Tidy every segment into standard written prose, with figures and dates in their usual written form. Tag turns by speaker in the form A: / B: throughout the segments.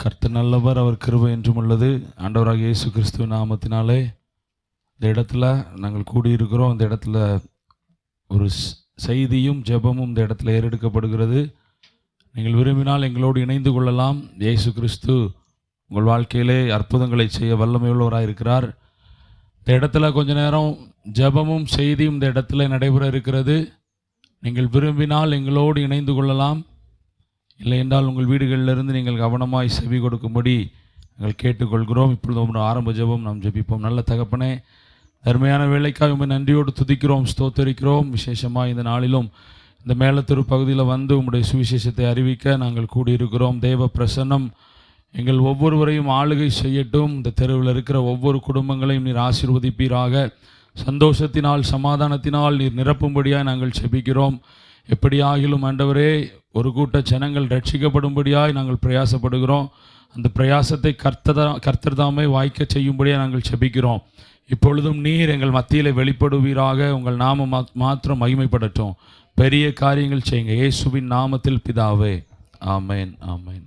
A: கர்த்தர் நல்லவர், அவர் கிருபை என்றும் உள்ளது. ஆண்டவராகிய இயேசு கிறிஸ்துவ நாமத்தினாலே இந்த இடத்துல நாங்கள் கூடியிருக்கிறோம். இந்த இடத்துல ஒரு செய்தியும் ஜெபமும் இந்த இடத்துல ஏறெடுக்கப்படுகிறது. நீங்கள் விரும்பினால் எங்களோடு இணைந்து கொள்ளலாம். இயேசு கிறிஸ்து உங்கள் வாழ்க்கையிலே அற்புதங்களை செய்ய வல்லமையுள்ளவராக இருக்கிறார். இந்த இடத்துல கொஞ்ச நேரம் ஜெபமும் செய்தியும் இந்த இடத்துல நடைபெற இருக்கிறது. நீங்கள் விரும்பினால் எங்களோடு இணைந்து கொள்ளலாம். இல்லை என்றால் உங்கள் வீடுகளிலிருந்து நீங்கள் கவனமாய் செவி கொடுக்கும்படி நாங்கள் கேட்டுக்கொள்கிறோம். இப்பொழுது ஒரு ஆரம்ப ஜெபம் நாம் ஜெபிப்போம். நல்ல தகப்பனே, அருமையான வேலைக்காக உண்மை நன்றியோடு துதிக்கிறோம், ஸ்தோத்தரிக்கிறோம். விசேஷமாக இந்த நாளிலும் இந்த மேலத்தெரு பகுதியில் வந்து உம்முடைய சுவிசேஷத்தை அறிவிக்க நாங்கள் கூடியிருக்கிறோம். தேவ பிரசன்னம் எங்கள் ஒவ்வொருவரையும் ஆளுகை செய்யட்டும். இந்த தெருவில் இருக்கிற ஒவ்வொரு குடும்பங்களையும் நீர் ஆசீர்வதிப்பீராக. சந்தோஷத்தினால் சமாதானத்தினால் நீர் நிரப்பும்படியாக நாங்கள் செபிக்கிறோம். எப்படியாகிலும் ஆண்டவரே, ஒரு கூட்ட ஜனங்கள் ரட்சிக்கப்படும்படியாய் நாங்கள் பிரயாசப்படுகிறோம். அந்த பிரயாசத்தை கர்த்தர் தாமே வாய்க்க செய்யும்படியாக நாங்கள் செபிக்கிறோம். இப்பொழுதும் நீர் எங்கள் மத்தியில் வெளிப்படுவீராக. உங்கள் நாமம் மாத்திரம் மகிமைப்படட்டும். பெரிய காரியங்கள் செய்யுங்க. இயேசுவின் நாமத்தில் பிதாவே, ஆமேன், ஆமேன்.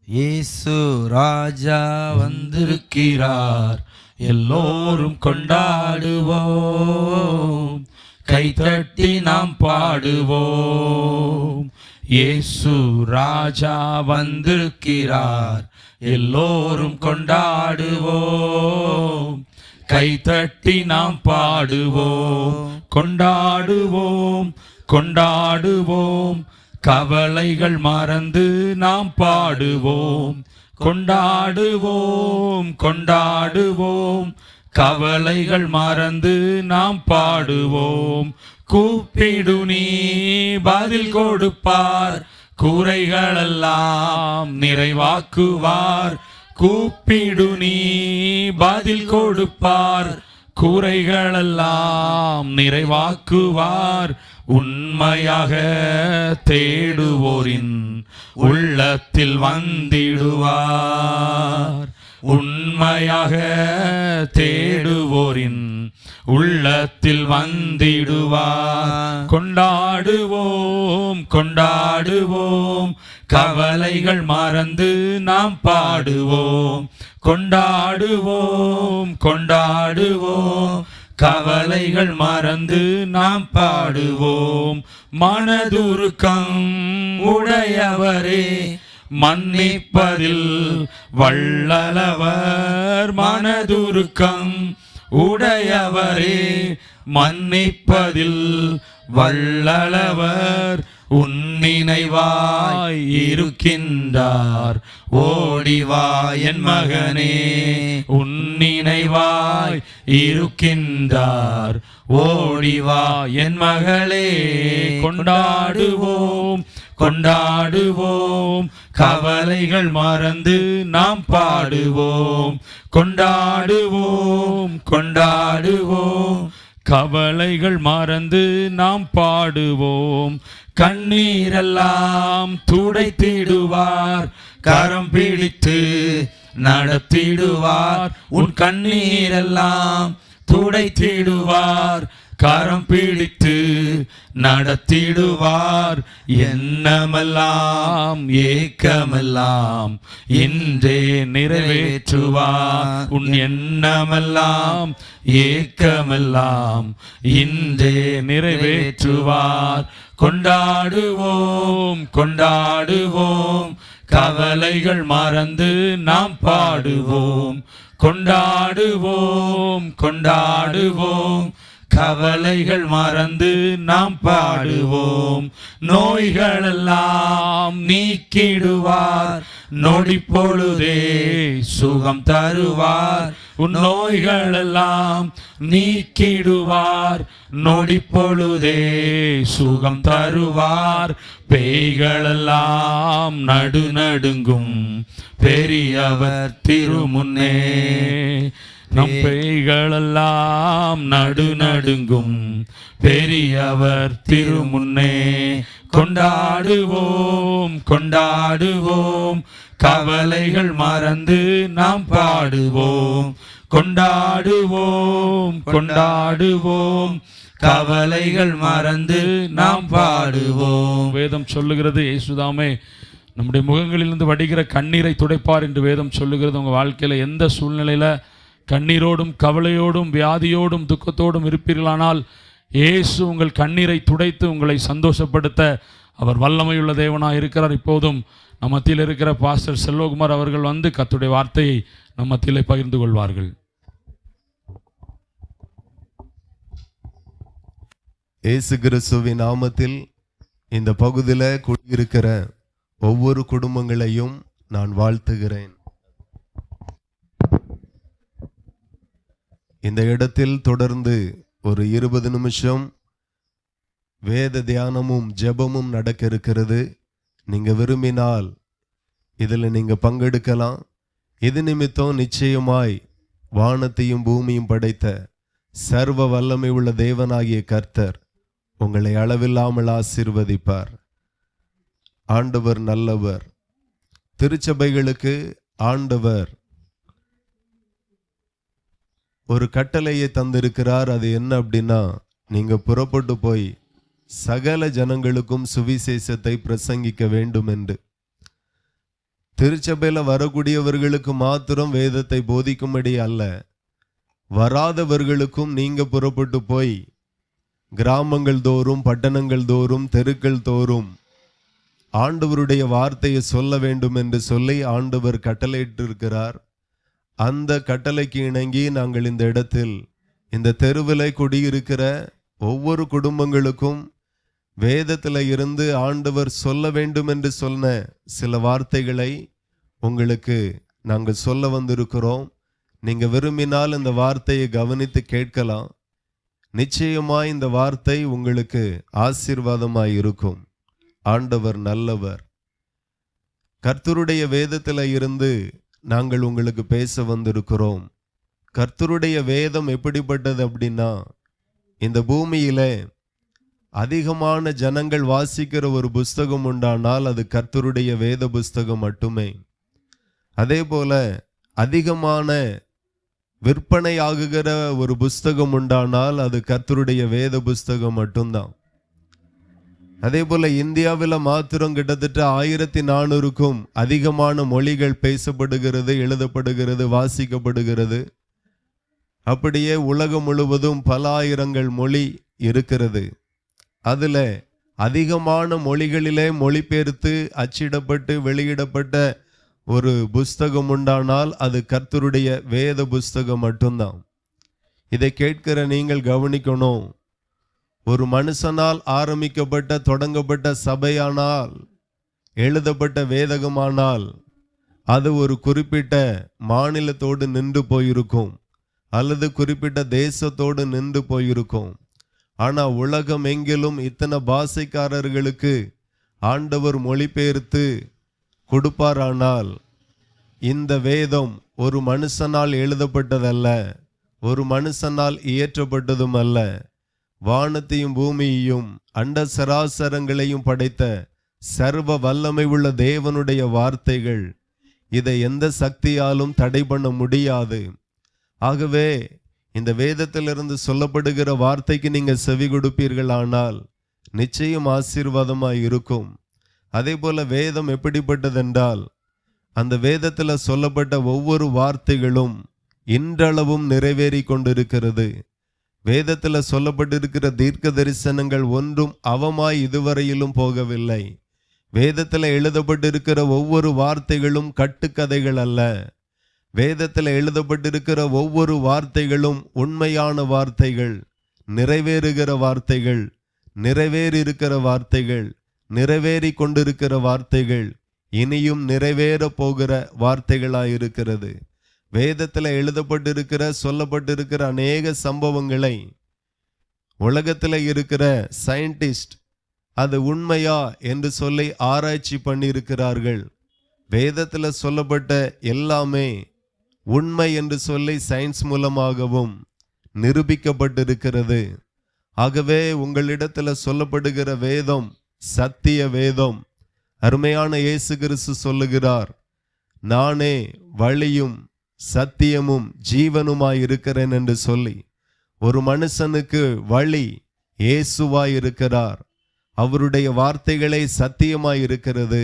B: இயேசு ராஜா வந்திருக்கிறார், எல்லோரும் கொண்டாடுவோம், கைதட்டி நாம் பாடுவோம். இயேசு ராஜா வந்திருக்கிறார், எல்லோரும் கொண்டாடுவோம், கைதட்டி நாம் பாடுவோம். கொண்டாடுவோம், கொண்டாடுவோம், கவலைகள் மறந்து நாம் பாடுவோம். கொண்டாடுவோம், கொண்டாடுவோம், கவலைகள் மறந்து நாம் பாடுவோம். கூப்பிடு நீ பதில் கொடுப்பார், குறைகளெல்லாம் நிறைவாக்குவார். கூப்பிடு நீ பதில் கொடுப்பார், குறைகளெல்லாம் நிறைவாக்குவார். உண்மையாக தேடுவோரின் உள்ளத்தில் வந்திடுவார். உண்மையாக தேடுவோரின் உள்ளத்தில் வந்திடுவார். கொண்டாடுவோம், கொண்டாடுவோம், கவலைகள் மறந்து நாம் பாடுவோம். கொண்டாடுவோம், கொண்டாடுவோம், கவலைகள் மறந்து நாம் பாடுவோம். மனதுருக்கம் உடையவரே, மன்னிப்பதில் வல்லவர். மனதுருக்கம் உடையவரே, மன்னிப்பதில் வல்லவர். உன்னினைவாய் இருக்கின்றார், ஓடிவா என் மகனே. உன்னினைவாய் இருக்கின்றார், ஓடிவா என் மகளே. கொண்டாடுவோம், கொண்டாடுவோம், கவலைகள் மறந்து நாம் பாடுவோம். கொண்டாடுவோம், கொண்டாடுவோம், கவலைகள் மறந்து நாம் பாடுவோம். கண்ணீரெல்லாம் துடைத்திடுவார், கரம் பிடித்து நடத்திடுவார். உன் கண்ணீரெல்லாம் துடைத்திடுவார், கரம் பிடித்து நடத்திடுவார். எண்ணமெல்லாம் ஏக்கமெல்லாம் இன்றே நிறைவேற்றுவார். உன் எண்ணமெல்லாம் ஏக்கமெல்லாம் இன்றே நிறைவேற்றுவார். கொண்டாடுவோம், கொண்டாடுவோம், கவலைகள் மறந்து நாம் பாடுவோம். கொண்டாடுவோம், கொண்டாடுவோம், கவலைகள் மறந்து நாம் பாடுவோம். நோய்களெல்லாம் நீக்கிடுவார், நொடி பொழுதே சுகம் தருவார். உன் நோய்களெல்லாம் நீக்கிடுவார், நொடி பொழுதே சுகம் தருவார். பேய்களெல்லாம் நடுநடுங்கும், பெரியவர் திருமுன்னே. நம் பேய்களெல்லாம் நடுநடுங்கும், பெரியவர் திருமுன்னே. கொண்டாடுவோம், கொண்டாடுவோம், கவலைகள் மறந்து நாம் பாடுவோம். கொண்டாடுவோம் கொண்டாடுவோம், கவலைகள் மறந்து நாம் பாடுவோம்.
A: வேதம் சொல்லுகிறது இயேசுதாமே நம்முடைய முகங்களிலிருந்து வடிகிற கண்ணீரை துடைப்பார் என்று வேதம் சொல்லுகிறது. உங்கள் வாழ்க்கையில் எந்த சூழ்நிலையில் கண்ணீரோடும் கவலையோடும் வியாதியோடும் துக்கத்தோடும் இருப்பீர்களானால் இயேசு உங்கள் கண்ணீரை துடைத்து உங்களை சந்தோஷப்படுத்த அவர் வல்லமையுள்ள தேவனாக இருக்கிறார். இப்போதும் நம்ம மத்தியில் இருக்கிற பாஸ்டர் செல்வகுமார் அவர்கள் வந்து கர்த்தருடைய வார்த்தையை நம்ம மத்தியிலே பகிர்ந்து கொள்வார்கள்.
C: இயேசு கிறிஸ்துவின் நாமத்தில் இந்த பகுதியில் குடியிருக்கிற ஒவ்வொரு குடும்பங்களையும் நான் வாழ்த்துகிறேன். இந்த இடத்தில் தொடர்ந்து ஒரு 20 நிமிஷம் வேத தியானமும் ஜெபமும் நடக்க இருக்கிறது. நீங்க விரும்பினால் இதில் நீங்க பங்கெடுக்கலாம். இது நிமித்தம் நிச்சயமாய் வானத்தையும் பூமியும் படைத்த சர்வ வல்லமை உள்ள தேவனாகிய கர்த்தர் உங்களை அளவில்லாமல் ஆசீர்வதிப்பார். ஆண்டவர் நல்லவர். திருச்சபைகளுக்கு ஆண்டவர் ஒரு கட்டளையை தந்திருக்கிறார். அது என்ன அப்படின்னா, நீங்க புறப்பட்டு போய் சகல ஜனங்களுக்கும் சுவிசேஷத்தை பிரசங்கிக்க வேண்டும் என்று. திருச்சபையில் வரக்கூடியவர்களுக்கு மாத்திரம் வேதத்தை போதிக்கும்படி அல்ல, வராதவர்களுக்கும் நீங்க புறப்பட்டு போய் கிராமங்கள் தோறும் பட்டணங்கள் தோறும் தெருக்கள் தோறும் ஆண்டவருடைய வார்த்தையை சொல்ல வேண்டும் என்று சொல்லி ஆண்டவர் கட்டளையிட்டிருக்கிறார். அந்த கட்டளைக்கு இணங்கி நாங்கள் இந்த இடத்தில் இந்த தெருவில் குடியிருக்கிற ஒவ்வொரு குடும்பங்களுக்கும் வேதத்தில் இருந்து ஆண்டவர் சொல்ல வேண்டும் என்று சொன்ன சில வார்த்தைகளை உங்களுக்கு நாங்கள் சொல்ல வந்திருக்கிறோம். நீங்க விரும்பினால் இந்த வார்த்தையை கவனித்து கேட்கலாம். நிச்சயமாய் இந்த வார்த்தை உங்களுக்கு ஆசீர்வாதமாய் இருக்கும். ஆண்டவர் நல்லவர். கர்த்தருடைய வேதத்தில் இருந்து நாங்கள் உங்களுக்கு பேச வந்திருக்கிறோம். கர்த்தருடைய வேதம் எப்படிப்பட்டது அப்படின்னா, இந்த பூமியிலே அதிகமான ஜனங்கள் வாசிக்கிற ஒரு புஸ்தகம் உண்டானால் அது கர்த்தருடைய வேத புஸ்தகம் மட்டுமே. அதே போல அதிகமான விற்பனை ஆகுகிற ஒரு புஸ்தகம் உண்டானால் அது கர்த்தருடைய வேத புஸ்தகம் மட்டும்தான். அதே போல இந்தியாவில் மாத்திரம் கிட்டத்தட்ட 1400க்கும் அதிகமான மொழிகள் பேசப்படுகிறது, எழுதப்படுகிறது, வாசிக்கப்படுகிறது. அப்படியே உலகம் முழுவதும் பல ஆயிரங்கள் மொழி இருக்கிறது. அதுல அதிகமான மொழிகளிலே மொழிபெயர்த்து அச்சிடப்பட்டு வெளியிடப்பட்ட ஒரு புஸ்தகம் உண்டானால் அது கர்த்தருடைய வேத புஸ்தகம் மட்டும்தான். இதை கேட்கிற நீங்கள் கவனிக்கணும். ஒரு மனுஷனால் ஆரம்பிக்கப்பட்ட தொடங்கப்பட்ட சபையானால், எழுதப்பட்ட வேதகமானால் அது ஒரு குறிப்பிட்ட மாநிலத்தோடு நின்று போயிருக்கும் அல்லது குறிப்பிட்ட தேசத்தோடு நின்று போயிருக்கும். ஆனால் உலகம் எங்கிலும் இத்தனை பாஷைக்காரர்களுக்கு ஆண்டவர் மொழிபெயர்த்து கொடுப்பாரானால், இந்த வேதம் ஒரு மனுஷனால் எழுதப்பட்டதல்ல, ஒரு மனுஷனால் இயற்றப்பட்டதும் அல்ல. வானத்தையும் பூமியையும் அண்ட சராசரங்களையும் படைத்த சர்வ வல்லமை உள்ள தேவனுடைய வார்த்தைகள். இதை எந்த சக்தியாலும் தடை பண்ண முடியாது. ஆகவே இந்த வேதத்திலிருந்து சொல்லப்படுகிற வார்த்தைக்கு நீங்க செவி கொடுப்பீர்களானால் நிச்சயம் ஆசீர்வாதமாய் இருக்கும். அதே போல வேதம் எப்படிப்பட்டதென்றால், அந்த வேதத்தில் சொல்லப்பட்ட ஒவ்வொரு வார்த்தைகளும் இன்றளவும் நிறைவேறி கொண்டிருக்கிறது. வேதத்தில் சொல்லப்பட்டிருக்கிற தீர்க்க தரிசனங்கள் ஒன்றும் அவமாய் இதுவரையிலும் போகவில்லை. வேதத்தில் எழுதப்பட்டிருக்கிற ஒவ்வொரு வார்த்தைகளும் கட்டுக்கதைகள் அல்ல. வேதத்தில் எழுதப்பட்டிருக்கிற ஒவ்வொரு வார்த்தைகளும் உண்மையான வார்த்தைகள், நிறைவேறுகிற வார்த்தைகள், நிறைவேறியிருக்கிற வார்த்தைகள், நிறைவேறி கொண்டிருக்கிற வார்த்தைகள், இனியும் நிறைவேற போகிற வார்த்தைகளாயிருக்கிறது. வேதத்தில் எழுதப்பட்டிருக்கிற சொல்லப்பட்டிருக்கிற அநேக சம்பவங்களை உலகத்தில் இருக்கிற சயின்டிஸ்ட் அது உண்மையா என்று சொல்லி ஆராய்ச்சி பண்ணியிருக்கிறார்கள். வேதத்தில் சொல்லப்பட்ட எல்லாமே உண்மை என்று சொல்லி சயின்ஸ் மூலமாகவும் நிரூபிக்கப்பட்டிருக்கிறது. ஆகவே உங்களிடத்தில் சொல்லப்படுகிற வேதம் சத்திய வேதம். அருமையான இயேசு கிறிஸ்து சொல்லுகிறார், நானே வழியும் சத்தியமும் ஜீவனுமாய் இருக்கிறேன் என்று சொல்லி ஒரு மனுஷனுக்கு வழி இயேசுவாய் இருக்கிறார். அவருடைய வார்த்தைகளே சத்தியமாய் இருக்கிறது.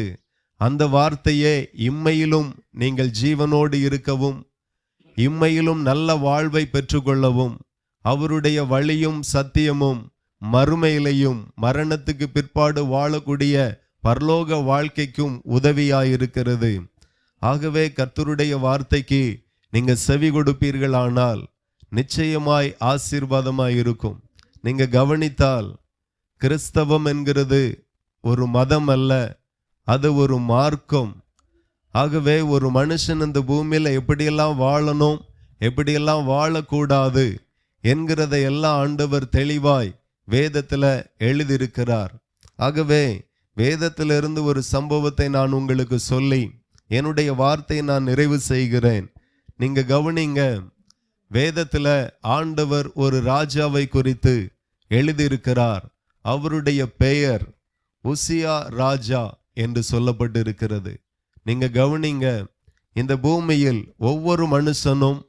C: அந்த வார்த்தையே இம்மையிலும் நீங்கள் ஜீவனோடு இருக்கவும் இம்மையிலும் நல்ல வாழ்வை பெற்றுக்கொள்ளவும் அவருடைய வழியும் சத்தியமும் மறுமையிலையும் மரணத்துக்கு பிற்பாடு வாழக்கூடிய பரலோக வாழ்க்கைக்கும் உதவியாயிருக்கிறது. ஆகவே கர்த்தருடைய வார்த்தைக்கு நீங்க செவி கொடுப்பீர்களானால் நிச்சயமாய் ஆசீர்வாதமாய் இருக்கும். நீங்க கவனித்தால் கிறிஸ்தவம் என்கிறது ஒரு மதம் அல்ல, அது ஒரு மார்க்கம். ஆகவே ஒரு மனுஷன் இந்த பூமியில எப்படியெல்லாம் வாழணும், எப்படியெல்லாம் வாழக்கூடாது என்கிறதை எல்லாம் ஆண்டவர் தெளிவாய் வேதத்துல எழுதியிருக்கிறார். ஆகவே வேதத்திலிருந்து ஒரு சம்பவத்தை நான் உங்களுக்கு சொல்லி என்னுடைய வார்த்தையை நான் நிறைவு செய்கிறேன். நீங்க கவனிங்க. வேதத்துல ஆண்டவர் ஒரு ராஜாவை குறித்து எழுதியிருக்கிறார். அவருடைய பெயர் உசியா ராஜா என்று சொல்லப்பட்டு இருக்கிறது. நீங்க கவனிங்க. இந்த பூமியில் ஒவ்வொரு மனுஷனும்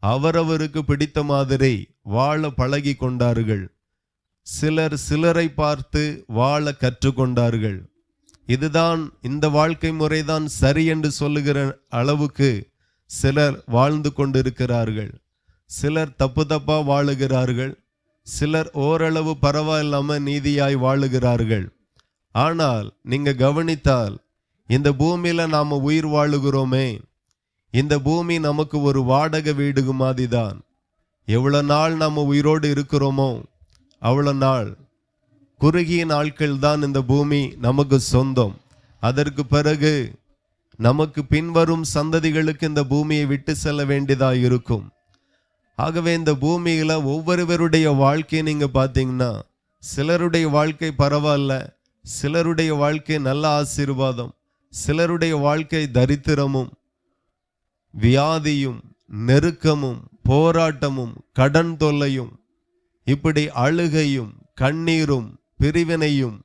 C: அவரவருக்கு பிடித்த மாதிரி வாழ பழகி கொண்டார்கள். சிலர் சிலரை பார்த்து வாழ கற்றுக்கொண்டார்கள். இதுதான் இந்த வாழ்க்கை முறைதான் சரி என்று சொல்லுகிற அளவுக்கு சிலர் வாழ்ந்து கொண்டிருக்கிறார்கள். சிலர் தப்பு தப்பா வாழுகிறார்கள். சிலர் ஓரளவு பரவாயில்லாம நீதியாய் வாழுகிறார்கள். ஆனால் நீங்க கவனித்தால் இந்த பூமியில நாம உயிர் வாழுகிறோமே, இந்த பூமி நமக்கு ஒரு வாடகை வீடு மாதிரிதான். எவ்வளவு நாள் நாம உயிரோடு இருக்கிறோமோ அவ்வளவு நாள், குறுகிய நாட்கள் தான் இந்த பூமி நமக்கு சொந்தம். அதற்கு பிறகு நமக்கு பின்வரும் சந்ததிகளுக்கு இந்த பூமியை விட்டு செல்ல வேண்டியதா இருக்கும். ஆகவே இந்த பூமியில ஒவ்வொருவருடைய வாழ்க்கையை நீங்க பார்த்தீங்கன்னா சிலருடைய வாழ்க்கை பரவாயில்ல, சிலருடைய வாழ்க்கை நல்ல ஆசீர்வாதம், சிலருடைய வாழ்க்கை தரித்திரமும் வியாதியும் நெருக்கமும் போராட்டமும் கடன் தொல்லையும், இப்படி அழுகையும் கண்ணீரும் பிரிவினையும்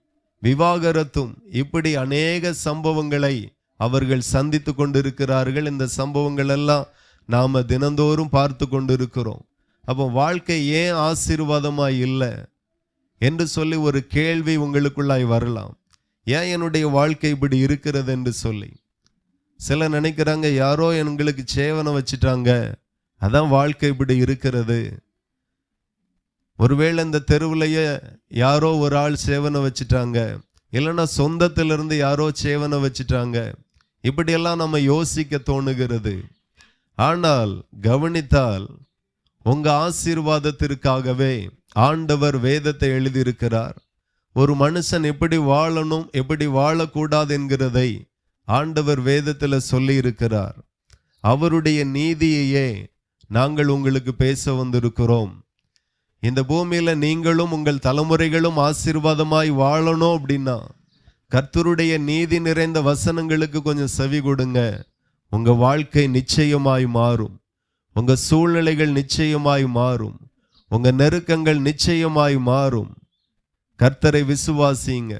C: விவாகரத்தும், இப்படி அநேக சம்பவங்களை அவர்கள் சந்தித்து கொண்டிருக்கிறார்கள். இந்த சம்பவங்கள் எல்லாம் நாம தினந்தோறும் பார்த்து கொண்டிருக்கிறோம். அப்போ வாழ்க்கை ஏன் ஆசீர்வாதமாய் இல்லை என்று சொல்லி ஒரு கேள்வி உங்களுக்குள்ளாய் வரலாம். ஏன் என்னுடைய வாழ்க்கை இப்படி இருக்கிறது என்று சொல்லி சில நினைக்கிறாங்க, யாரோ எங்களுக்கு சேவனை வச்சுட்டாங்க, அதான் வாழ்க்கை இப்படி இருக்கிறது. ஒருவேளை இந்த தெருவுலையே யாரோ ஒரு ஆள் சேவனை வச்சுட்டாங்க, இல்லைன்னா சொந்தத்திலிருந்து யாரோ சேவனை வச்சுட்டாங்க, இப்படியெல்லாம் நம்ம யோசிக்க தோணுகிறது. ஆனால் கவனித்தால் உங்க ஆசீர்வாதத்திற்காகவே ஆண்டவர் வேதத்தை எழுதியிருக்கிறார். ஒரு மனுஷன் எப்படி வாழணும் எப்படி வாழக்கூடாது என்கிறதை ஆண்டவர் வேதத்தில் சொல்லி இருக்கிறார். அவருடைய நீதியையே நாங்கள் உங்களுக்கு பேச வந்திருக்கிறோம். இந்த பூமியில நீங்களும் உங்கள் தலைமுறைகளும் ஆசீர்வாதமாய் வாழணும் அப்படின்னா கர்த்தருடைய நீதி நிறைந்த வசனங்களுக்கு கொஞ்சம் செவி கொடுங்க. உங்க வாழ்க்கை நிச்சயமாய் மாறும். உங்க சூழ்நிலைகள் நிச்சயமாய் மாறும். உங்க நெருக்கங்கள் நிச்சயமாய் மாறும். கர்த்தரை விசுவாசிங்க.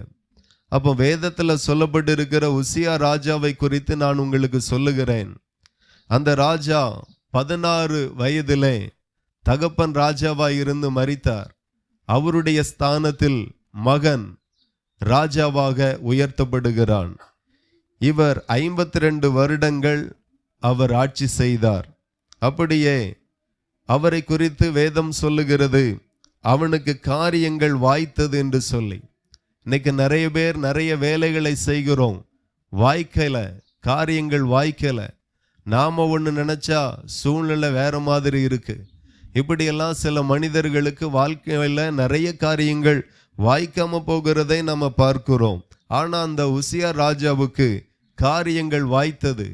C: அப்போ வேதத்துல சொல்லப்பட்டு இருக்கிற உசியா ராஜாவை குறித்து நான் உங்களுக்கு சொல்லுகிறேன். அந்த ராஜா 16 வயதிலே தகப்பன் ராஜாவாய் இருந்து மரித்தார். அவருடைய ஸ்தானத்தில் மகன் ராஜாவாக உயர்த்தப்படுகிறான். இவர் 52 வருடங்கள் அவர் ஆட்சி செய்தார். அப்படியே அவரை குறித்து வேதம் சொல்லுகிறது, அவனுக்கு காரியங்கள் வாய்த்தது என்று சொல்லி. இன்னைக்கு நிறைய பேர் நிறைய வேலைகளை செய்கிறோம், வாய்க்கல, காரியங்கள் வாய்க்கல. நாம ஒன்று நினைச்சா சூழ்நிலை வேற மாதிரி இருக்கு. இப்படியெல்லாம் சில மனிதர்களுக்கு வாழ்க்கையில நிறைய காரியங்கள் வாய்க்காம போகிறதை நம்ம பார்க்கிறோம். ஆனா அந்த உசியா ராஜாவுக்கு காரியங்கள் வாய்த்தது,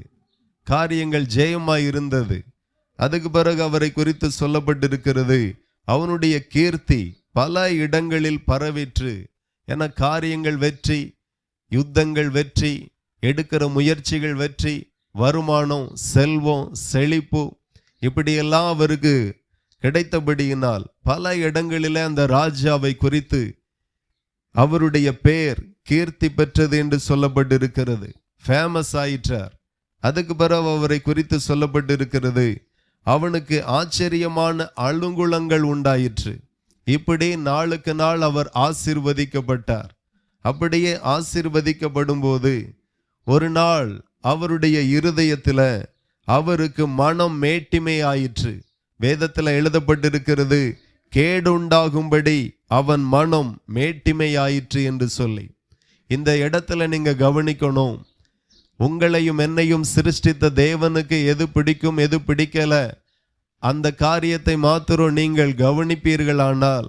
C: காரியங்கள் ஜெயமாய் இருந்தது. அதுக்கு பிறகு அவரை குறித்து சொல்லப்பட்டிருக்கிறது, அவனுடைய கீர்த்தி பல இடங்களில் பரவிற்று. என காரியங்கள் வெற்றி, யுத்தங்கள் வெற்றி, எடுக்கிற முயற்சிகள் வெற்றி, வருமானம், செல்வம், செழிப்பு, இப்படியெல்லாம் அவருக்கு கிடைத்தபடியினால் பல இடங்களில் அந்த ராஜாவை குறித்து அவருடைய பெயர் கீர்த்தி பெற்றது என்று சொல்லப்பட்டிருக்கிறது. ஃபேமஸ் ஆயிற்றார். அதுக்கு பிறகு அவரை குறித்து சொல்லப்பட்டிருக்கிறது, அவனுக்கு ஆச்சரியமான அலுங்குலங்கள் உண்டாயிற்று. இப்படி நாளுக்கு நாள் அவர் ஆசீர்வதிக்கப்பட்டார். அப்படியே ஆசீர்வதிக்கப்படும் போது ஒரு நாள் அவருடைய இருதயத்தில் அவருக்கு மனம் மேட்டிமை ஆயிற்று. வேதத்தில் எழுதப்பட்டிருக்கிறது, கேடுண்டாகும்படி அவன் மனம் மேட்டிமை ஆயிற்று என்று சொல்லி. இந்த இடத்துல நீங்க கவனிக்கணும், உங்களையும் என்னையும் சிருஷ்டித்த தேவனுக்கு எது பிடிக்கும் எது பிடிக்கல, அந்த காரியத்தை மாத்திரம் நீங்கள் கவனிப்பீர்களானால்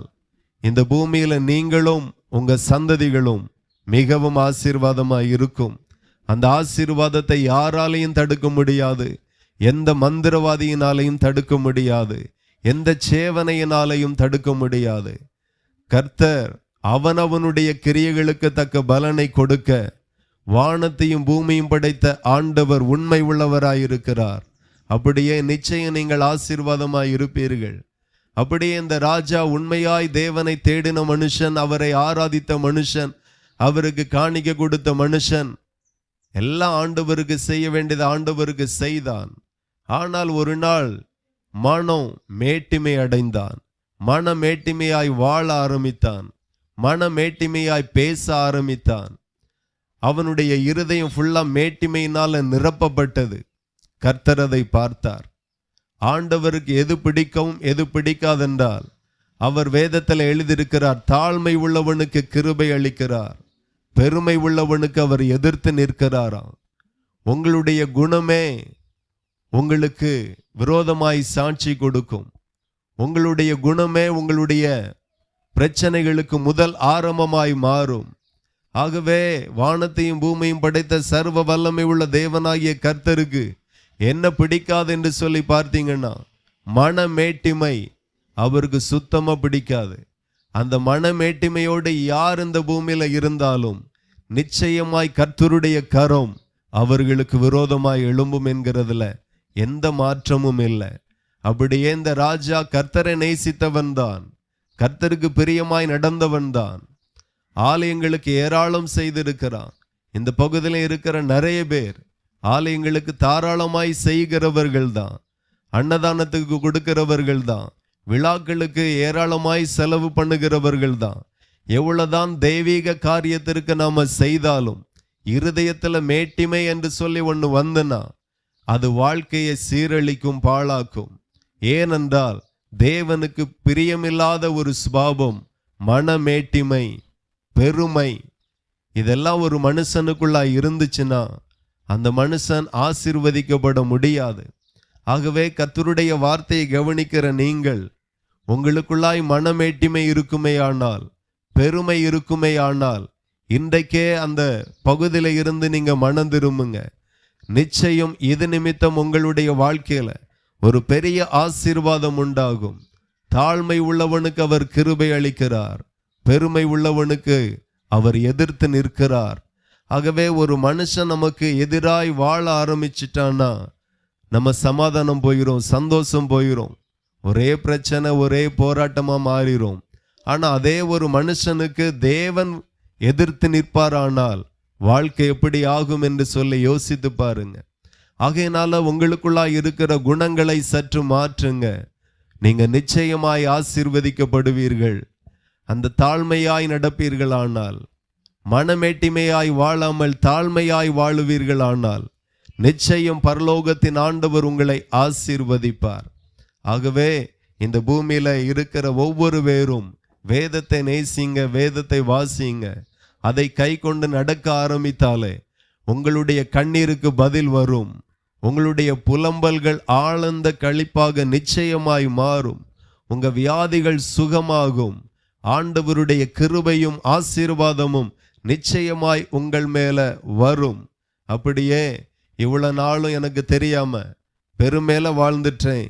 C: இந்த பூமியில நீங்களும் உங்க சந்ததிகளும் மிகவும் ஆசீர்வாதமாய் இருக்கும். அந்த ஆசீர்வாதத்தை யாராலையும் தடுக்க முடியாது, எந்த மந்திரவாதியினாலையும் தடுக்க முடியாது, எந்த சேவனையினாலையும் தடுக்க முடியாது. கர்த்தர் அவனவனுடைய கிரியைகளுக்கு தக்க பலனை கொடுக்க வானத்தையும் பூமியும் படைத்த ஆண்டவர் உண்மை உள்ளவராயிருக்கிறார். அப்படியே நிச்சயம் நீங்கள் ஆசீர்வாதமாய் இருப்பீர்கள். அப்படியே இந்த ராஜா உண்மையாய் தேவனை தேடின மனுஷன், அவரை ஆராதித்த மனுஷன், அவருக்கு காணிக்கை கொடுத்த மனுஷன், எல்லாம் ஆண்டவருக்கு செய்ய வேண்டியது ஆண்டவருக்கு செய்தான். ஆனால் ஒரு நாள் மனம் மேட்டிமை அடைந்தான். மன மேட்டிமையாய் வாழ ஆரம்பித்தான். மன மேட்டிமையாய் பேச ஆரம்பித்தான். அவனுடைய இருதயம் ஃபுல்லா மேட்டிமையினால நிரப்பப்பட்டது. கர்த்தர் அதை பார்த்தார். ஆண்டவருக்கு எது பிடிக்கும் எது பிடிக்காதென்றால் அவர் வேதத்தில் எழுதியிருக்கிறார், தாழ்மை உள்ளவனுக்கு கிருபை அளிக்கிறார், பெருமை உள்ளவனுக்கு அவர் எதிர்த்து நிற்கிறாராம். உங்களுடைய குணமே உங்களுக்கு விரோதமாய் சாட்சி கொடுக்கும். உங்களுடைய குணமே உங்களுடைய பிரச்சனைகளுக்கு முதல் ஆரம்பமாய் மாறும். ஆகவே வானத்தையும் பூமியும் படைத்த சர்வ வல்லமை உள்ள தேவனாகிய கர்த்தருக்கு என்ன பிடிக்காது என்று சொல்லி பார்த்தீங்கன்னா, மனமேட்டிமை அவருக்கு சுத்தமா பிடிக்காது. அந்த மனமேட்டிமையோடு யார் இந்த பூமியில இருந்தாலும் நிச்சயமாய் கர்த்தருடைய கரம் அவர்களுக்கு விரோதமாய் எழும்பும் என்கிறதுல எந்த மாற்றமும் இல்லை. அப்படியே இந்த ராஜா கர்த்தரை நேசித்தவன் தான், கர்த்தருக்கு பிரியமாய் நடந்தவன் தான், ஆலயங்களுக்கு ஏராளம் செய்திருக்கிறான். இந்த பகுதியில் இருக்கிற நிறைய பேர் ஆலயங்களுக்கு தாராளமாய் செய்கிறவர்கள் தான், அன்னதானத்துக்கு கொடுக்கிறவர்கள் தான், விழாக்களுக்கு ஏராளமாய் செலவு பண்ணுகிறவர்கள் தான். எவ்வளவுதான் தெய்வீக காரியத்திற்கு நாம செய்தாலும் இருதயத்துல மேட்டிமை என்று சொல்லி ஒன்று வந்துனா அது வாழ்க்கையை சீரழிக்கும், பாழாக்கும். ஏனென்றால் தேவனுக்கு பிரியமில்லாத ஒரு சுபாவம் மனமேட்டிமை, பெருமை. இதெல்லாம் ஒரு மனுஷனுக்குள்ளாய் இருந்துச்சுன்னா அந்த மனுஷன் ஆசீர்வதிக்கப்பட முடியாது. ஆகவே கர்த்தருடைய வார்த்தையை கவனிக்கிற நீங்கள், உங்களுக்குள்ளாய் மனமேட்டிமை இருக்குமேயானால், பெருமை இருக்குமேயானால், இன்றைக்கே அந்த பகுதியில இருந்து நீங்க மனம் திரும்புங்க. நிச்சயம் இது நிமித்தம் உங்களுடைய வாழ்க்கையில ஒரு பெரிய ஆசீர்வாதம் உண்டாகும். தாழ்மை உள்ளவனுக்கு அவர் கிருபை அளிக்கிறார், பெருமை உள்ளவனுக்கு அவர் எதிர்த்து நிற்கிறார். ஆகவே ஒரு மனுஷன் நமக்கு எதிராய் வாழ ஆரம்பிச்சிட்டான்னா நம்ம சமாதானம் போயிடும், சந்தோஷம் போயிடும், ஒரே பிரச்சனை ஒரே போராட்டமா மாறிடும். ஆனா அதே ஒரு மனுஷனுக்கு தேவன் எதிர்த்து நிற்பாரானால் வாழ்க்கை எப்படி ஆகும் என்று சொல்லி யோசித்து பாருங்க. ஆகையினால உங்களுக்குள்ளா இருக்கிற குணங்களை சற்று மாற்றுங்க. நீங்க நிச்சயமாய் ஆசீர்வதிக்கப்படுவீர்கள். அந்த தாழ்மையாய் நடப்பீர்களானால், மனமேட்டிமையாய் வாழாமல் தாழ்மையாய் வாழுவீர்களானால் நிச்சயம் பரலோகத்தின் ஆண்டவர் உங்களை ஆசீர்வதிப்பார். ஆகவே இந்த பூமியில இருக்கிற ஒவ்வொரு பேரும் வேதத்தை நேசிங்க, வேதத்தை வாசிங்க. அதை கை கொண்டு நடக்க ஆரம்பித்தாலே உங்களுடைய கண்ணீருக்கு பதில் வரும். உங்களுடைய புலம்பல்கள் ஆழ்ந்த களிப்பாக நிச்சயமாய் மாறும். உங்க வியாதிகள் சுகமாகும். ஆண்டவருடைய கிருபையும் ஆசீர்வாதமும் நிச்சயமாய் உங்கள் மேல வரும். அப்படியே இவ்வளவு நாளும் எனக்கு தெரியாம பெருமையில வாழ்ந்துட்டேன்,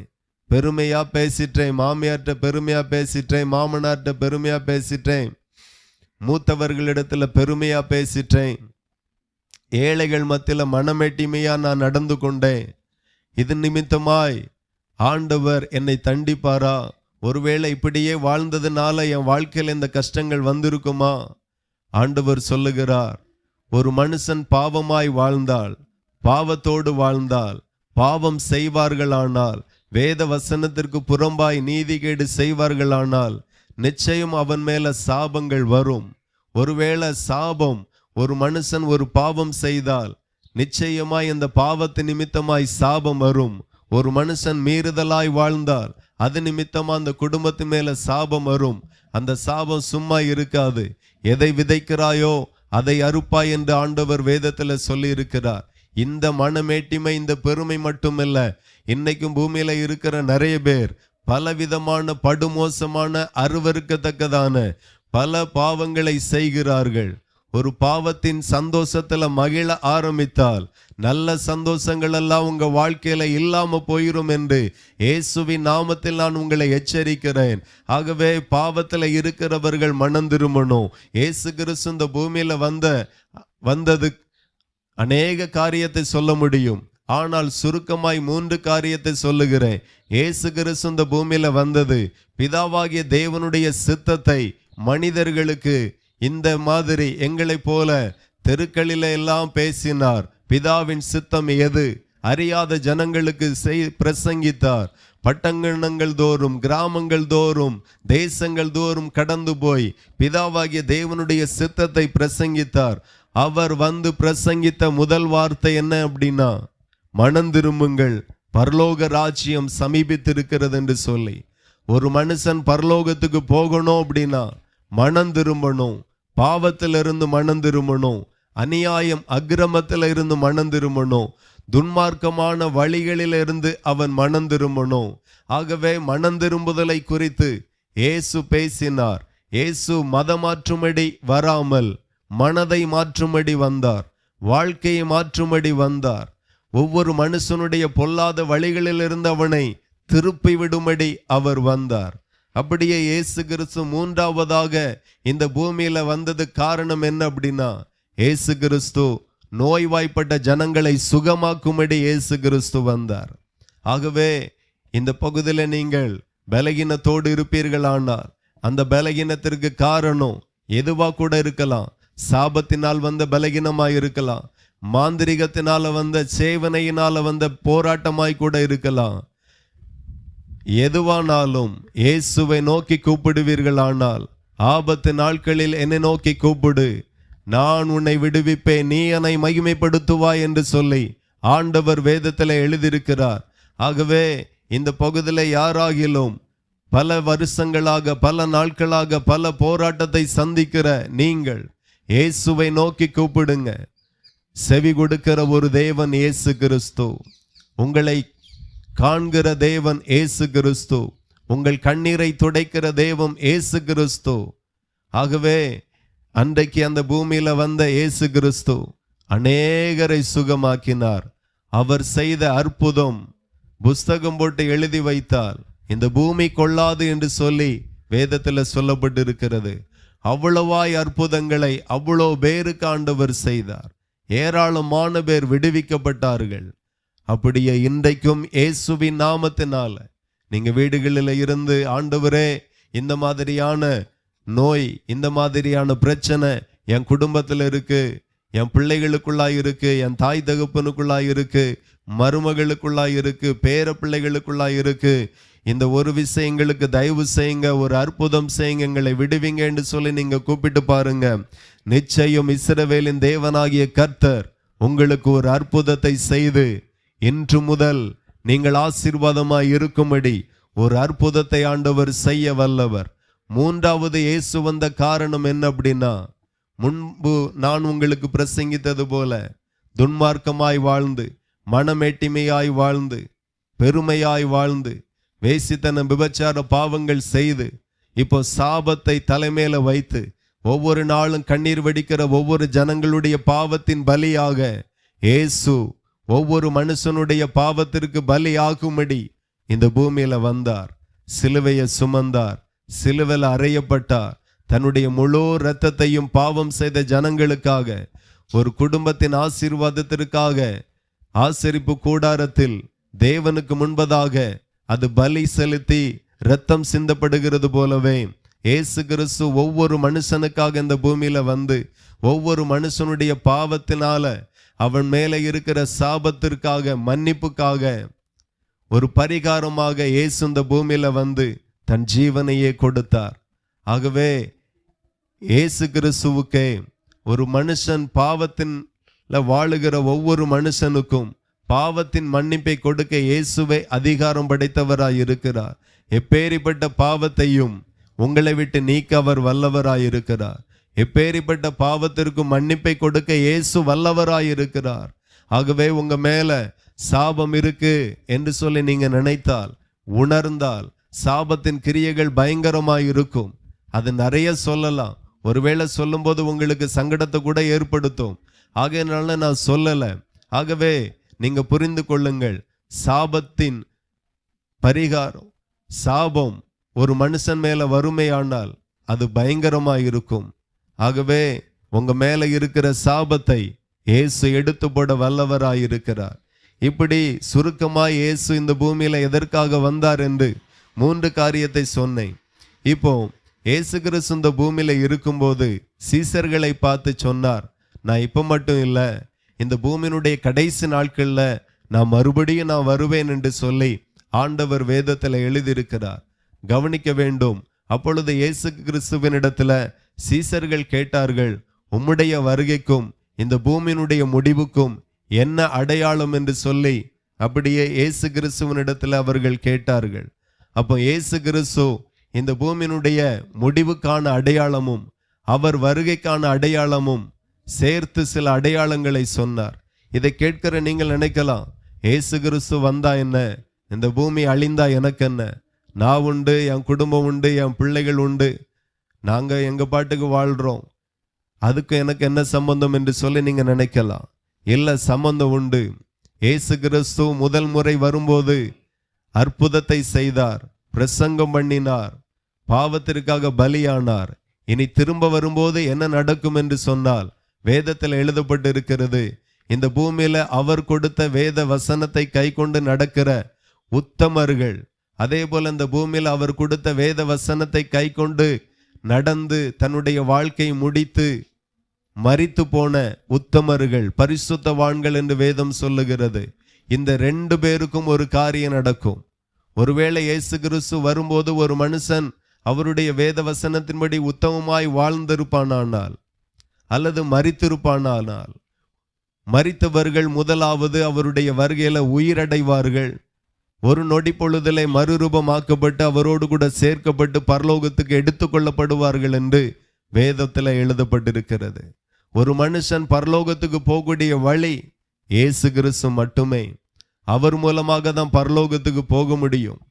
C: பெருமையா பேசிட்டேன், மாமியார்ட்ட பெருமையா பேசிட்டேன், மாமனார்ட்ட பெருமையா பேசிட்டேன், மூத்தவர்களிடத்துல பெருமையா பேசிட்டேன், ஏழைகள் மத்தியில மனமேட்டிமையா நான் நடந்து கொண்டேன். இது நிமித்தமாய் ஆண்டவர் என்னை தண்டிப்பாரா? ஒருவேளை இப்படியே வாழ்ந்ததுனால என் வாழ்க்கையில் இந்த கஷ்டங்கள் வந்திருக்குமா? ஆண்டவர் சொல்லுகிறார், ஒரு மனுஷன் பாவமாய் வாழ்ந்தால் பாவத்தோடு வாழ்ந்தால், பாவம் செய்வார்களானால், வேத வசனத்திற்கு புறம்பாய் நீதிகேடு செய்வார்களானால் நிச்சயம் அவன் மேல சாபங்கள் வரும். ஒருவேளை சாபம், ஒரு மனுஷன் ஒரு பாவம் செய்தால் நிச்சயமாய் அந்த பாவத்து நிமித்தமாய் சாபம் வரும். ஒரு மனுஷன் மீறுதலாய் வாழ்ந்தால் அது நிமித்தமா அந்த குடும்பத்து மேல சாபம் வரும். அந்த சாபம் சும்மா இருக்காது. எதை விதைக்கிறாயோ அதை அறுப்பாய் என்று ஆண்டவர் வேதத்துல சொல்லி இருக்கிறார். இந்த மனமேட்டிமை, இந்த பெருமை மட்டுமல்ல, இன்னைக்கும் பூமியில இருக்கிற நிறைய பேர் பலவிதமான படுமோசமான அருவருக்கத்தக்கதான பல பாவங்களை செய்கிறார்கள். ஒரு பாவத்தின் சந்தோஷத்துல மகிழ ஆரம்பித்தால் நல்ல சந்தோஷங்கள் எல்லாம் உங்க வாழ்க்கையில இல்லாம போயிரும் என்று இயேசுவின் நாமத்தில் நான் உங்களை எச்சரிக்கிறேன். ஆகவே பாவத்துல இருக்கிறவர்கள் மனம் திரும்பணும். இயேசு கிறிஸ்து இந்த பூமியில வந்தது அநேக காரியத்தை சொல்ல முடியும். ஆனால் சுருக்கமாய் 3 காரியத்தை சொல்லுகிறேன். இயேசு கிறிஸ்து இந்த பூமியில வந்தது பிதாவாகிய தேவனுடைய சித்தத்தை மனிதர்களுக்கு இந்த மாதிரி எங்களை போல தெருக்களில எல்லாம் பேசினார். பிதாவின் சித்தம் எது அறியாத ஜனங்களுக்கு பிரசங்கித்தார். பட்டங்கணங்கள் தோறும், கிராமங்கள் தோறும், தேசங்கள் தோறும் கடந்து போய் பிதாவாகிய தேவனுடைய சித்தத்தை பிரசங்கித்தார். அவர் வந்து பிரசங்கித்த முதல் வார்த்தை என்ன அப்படின்னா, மனம் திரும்புங்கள், பரலோக ராஜ்யம் சமீபித்திருக்கிறது என்று சொல்லி. ஒரு மனுஷன் பரலோகத்துக்கு போகணும் அப்படின்னா மனம் திரும்பணும். பாவத்திலிருந்து மனம் திரும்பணும். அநியாயம் அக்கிரமத்தில் இருந்து மனம் திரும்பணும். துன்மார்க்கமான வழிகளிலிருந்து அவன் மனம் திரும்பணும். ஆகவே மனம் திரும்புதலை குறித்து இயேசு பேசினார். இயேசு மதமாற்றும்படி வராமல் மனதை மாற்றும்படி வந்தார். வாழ்க்கையை மாற்றும்படி வந்தார். ஒவ்வொரு மனுஷனுடைய பொல்லாத வழிகளிலிருந்து அவனை திருப்பி விடும்படி அவர் வந்தார். அப்படியே இயேசு கிறிஸ்து 3ஆவதாக இந்த பூமியில வந்தது காரணம் என்ன அப்படின்னா, இயேசு கிறிஸ்து நோய்வாய்ப்பட்ட ஜனங்களை சுகமாக்கும்படி இயேசு கிறிஸ்து வந்தார். ஆகவே இந்த பகுதியில் நீங்கள் பலகீனத்தோடு இருப்பீர்களானால் அந்த பலகீனத்திற்கு காரணம் எதுவா கூட இருக்கலாம். சாபத்தினால் வந்த பலகீனமாய் இருக்கலாம். மாந்திரிகத்தினால வந்த, சேவனையினால வந்த போராட்டமாய் கூட இருக்கலாம். எதுவானாலும் இயேசுவை நோக்கி கூப்பிடுவீர்களானால், ஆபத்து நாட்களில் என்னை நோக்கி கூப்பிடு, நான் உன்னை விடுவிப்பேன், நீ என்னை மகிமைப்படுத்துவாய் என்று சொல்லி ஆண்டவர் வேதத்தில் எழுதியிருக்கிறார். ஆகவே இந்த பகுதியில் யாராகிலும் பல வருஷங்களாக, பல நாட்களாக பல போராட்டத்தை சந்திக்கிற நீங்கள் இயேசுவை நோக்கி கூப்பிடுங்க. செவி கொடுக்கிற ஒரு தேவன் இயேசு கிறிஸ்து. உங்களை காண்கிற தேவன் இயேசு கிறிஸ்து. உங்கள் கண்ணீரை துடைக்கிற தேவன் இயேசு கிறிஸ்து. ஆகவே அன்றைக்கு அந்த பூமியில வந்த இயேசு கிறிஸ்து அநேகரை சுகமாக்கினார். அவர் செய்த அற்புதம் புஸ்தகம் போட்டு எழுதி வைத்தால் இந்த பூமி கொள்ளாது என்று சொல்லி வேதத்தில் சொல்லப்பட்டிருக்கிறது. அவ்வளவாய் அற்புதங்களை அவ்வளோ பேருக்கு ஆண்டவர் செய்தார். ஏராளமான பேர் விடுவிக்கப்பட்டார்கள். அப்படியே இன்றைக்கும் இயேசுவின் நாமத்தினால நீங்க வீடுகளில் இருந்து, ஆண்டவரே இந்த மாதிரியான நோய், இந்த மாதிரியான பிரச்சனை என் குடும்பத்தில் இருக்கு, என் பிள்ளைகளுக்குள்ளாய் இருக்கு, என் தாய் தகப்பனுக்குள்ளாய் இருக்கு, மருமகளுக்குள்ளாய் இருக்கு, பேர பிள்ளைகளுக்குள்ளாய் இருக்கு, இந்த ஒரு விஷயங்களுக்கு தயவு செய்யுங்க, ஒரு அற்புதம் செய்யுங்க, எங்களை விடுவீங்க என்று சொல்லி நீங்க கூப்பிட்டு பாருங்க. நிச்சயம் இஸ்ரவேலின் தேவனாகிய கர்த்தர் உங்களுக்கு ஒரு அற்புதத்தை செய்து இன்று முதல் நீங்கள் ஆசீர்வாதமாய் இருக்கும்படி ஒரு அற்புதத்தை ஆண்டவர் செய்ய வல்லவர். 3வது இயேசு வந்த காரணம் என்ன அப்படின்னா, முன்பு நான் உங்களுக்கு பிரசங்கித்தது போல துன்மார்க்கமாய் வாழ்ந்து, மனமேட்டிமையாய் வாழ்ந்து, பெருமையாய் வாழ்ந்து, வேசித்தன விபச்சார பாவங்கள் செய்து, இப்போ சாபத்தை தலைமையில வைத்து ஒவ்வொரு நாளும் கண்ணீர் வடிக்கிற ஒவ்வொரு ஜனங்களுடைய பாவத்தின் பலியாக இயேசு ஒவ்வொரு மனுஷனுடைய பாவத்திற்கு பலியாகும்படி இந்த பூமியில வந்தார். சிலுவையை சுமந்தார், சிலுவையில் அறையப்பட்டார். தன்னுடைய முழு இரத்தத்தையும் பாவம் செய்த ஜனங்களுக்காக, ஒரு குடும்பத்தின் ஆசீர்வாதத்திற்காக ஆசரிப்பு கூடாரத்தில் தேவனுக்கு முன்பதாக அது பலி செலுத்தி இரத்தம் சிந்தப்படுகிறது போலவே இயேசு கிறிஸ்து ஒவ்வொரு மனுஷனுக்காக இந்த பூமியில வந்து ஒவ்வொரு மனுஷனுடைய பாவத்தினால அவன் மேலே இருக்கிற சாபத்திற்காக, மன்னிப்புக்காக, ஒரு பரிகாரமாக இயேசு இந்த பூமியில வந்து தன் ஜீவனையே கொடுத்தார். ஆகவே இயேசு கிறிஸ்துவுக்கே ஒரு மனுஷன் பாவத்தின் வாழுகிற ஒவ்வொரு மனுஷனுக்கும் பாவத்தின் மன்னிப்பை கொடுக்க இயேசுவே அதிகாரம் படைத்தவராய் இருக்கிறார். எப்பேரிப்பட்ட பாவத்தையும் உங்களை விட்டு நீக்க அவர் வல்லவராய் இருக்கிறார். எப்பேரிப்பட்ட பாவத்திற்கு மன்னிப்பை கொடுக்க இயேசு வல்லவராய் இருக்கிறார். ஆகவே உங்க மேல சாபம் இருக்கு என்று சொல்லி நீங்க நினைத்தால், உணர்ந்தால், சாபத்தின் கிரியைகள் பயங்கரமாய் இருக்கும். அது நிறைய சொல்லலாம். ஒருவேளை சொல்லும்போது உங்களுக்கு சங்கடத்தை கூட ஏற்படுத்தும். ஆகையினால நான் சொல்லல. ஆகவே நீங்க புரிந்து கொள்ளுங்கள், சாபத்தின் பரிகாரம், சாபம் ஒரு மனுஷன் மேல வறுமையானால் அது பயங்கரமாய் இருக்கும். ஆகவே உங்க மேல இருக்கிற சாபத்தை இயேசு எடுத்து போட வல்லவராய் இருக்கிறார். இப்படி சுருக்கமாய் இயேசு இந்த பூமியில எதற்காக வந்தார் என்று 3 காரியத்தை சொன்னேன். இப்போ இயேசு கிறிஸ்து இந்த பூமியில இருக்கும்போது சீசர்களை பார்த்து சொன்னார், நான் இப்ப மட்டும் இல்ல, இந்த பூமியினுடைய கடைசி நாட்கள்ல நான் மறுபடியும் வருவேன் என்று சொல்லி ஆண்டவர் வேதத்துல எழுதியிருக்கிறார். கவனிக்க வேண்டும். அப்பொழுது இயேசு கிறிஸ்துவினிடத்துல சீசர்கள் கேட்டார்கள், உம்முடைய வருகைக்கும் இந்த பூமியினுடைய முடிவுக்கும் என்ன அடையாளம் என்று சொல்லி அப்படியே இயேசு கிறிஸ்துவினிடத்துல அவர்கள் கேட்டார்கள். அப்போ இயேசு கிறிஸ்து இந்த பூமியினுடைய முடிவுக்கான அடையாளமும் அவர் வருகைக்கான அடையாளமும் சேர்த்து சில அடையாளங்களை சொன்னார். இதை கேட்கிற நீங்கள் நினைக்கலாம், இயேசு கிறிஸ்து வந்தா என்ன, இந்த பூமி அழிந்தா எனக்கு என்ன, நான் உண்டு, என் குடும்பம் உண்டு, என் பிள்ளைகள் உண்டு, நாங்க எங்க பாட்டுக்கு வாழ்றோம், அதுக்கு எனக்கு என்ன சம்பந்தம் என்று சொல்லி நீங்க நினைக்கலாம். இல்ல, சம்பந்தம் உண்டு. இயேசு கிறிஸ்து முதல் முறை வரும்போது அற்புதத்தை செய்தார், பிரசங்கம் பண்ணினார், பாவத்திற்காக பலியானார். இனி திரும்ப வரும்போது என்ன நடக்கும் என்று சொன்னால், வேதத்தில் எழுதப்பட்டு இருக்கிறது, இந்த பூமியில அவர் கொடுத்த வேத வசனத்தை கை கொண்டு நடக்கிற உத்தமர்கள், அதே போல இந்த பூமியில அவர் கொடுத்த வேத வசனத்தை கை கொண்டு நடந்து தன்னுடைய வாழ்க்கையை முடித்து மரித்து போன உத்தமர்கள், பரிசுத்தவான்கள் என்று வேதம் சொல்லுகிறது. இந்த 2 பேருக்கும் ஒரு காரியம் நடக்கும். ஒருவேளை இயேசு கிறிஸ்து வரும்போது ஒரு மனுஷன் அவருடைய வேத வசனத்தின்படி உத்தமமாய் வாழ்ந்திருப்பானால் அல்லது மரித்திருப்பானால், மரித்தவர்கள் முதலாவது அவருடைய வருகையில உயிரடைவார்கள். ஒரு நொடி பொழுதிலே மறுரூபமாக்கப்பட்டு அவரோடு கூட சேர்க்கப்பட்டு பரலோகத்துக்கு எடுத்துக்கொள்ளப்படுவார்கள் என்று வேதத்தில் எழுதப்பட்டிருக்கிறது. ஒரு மனுஷன் பரலோகத்துக்கு போகக்கூடிய வழி இயேசு கிறிஸ்து மட்டுமே. அவர் மூலமாக தான் பரலோகத்துக்கு போக முடியும்.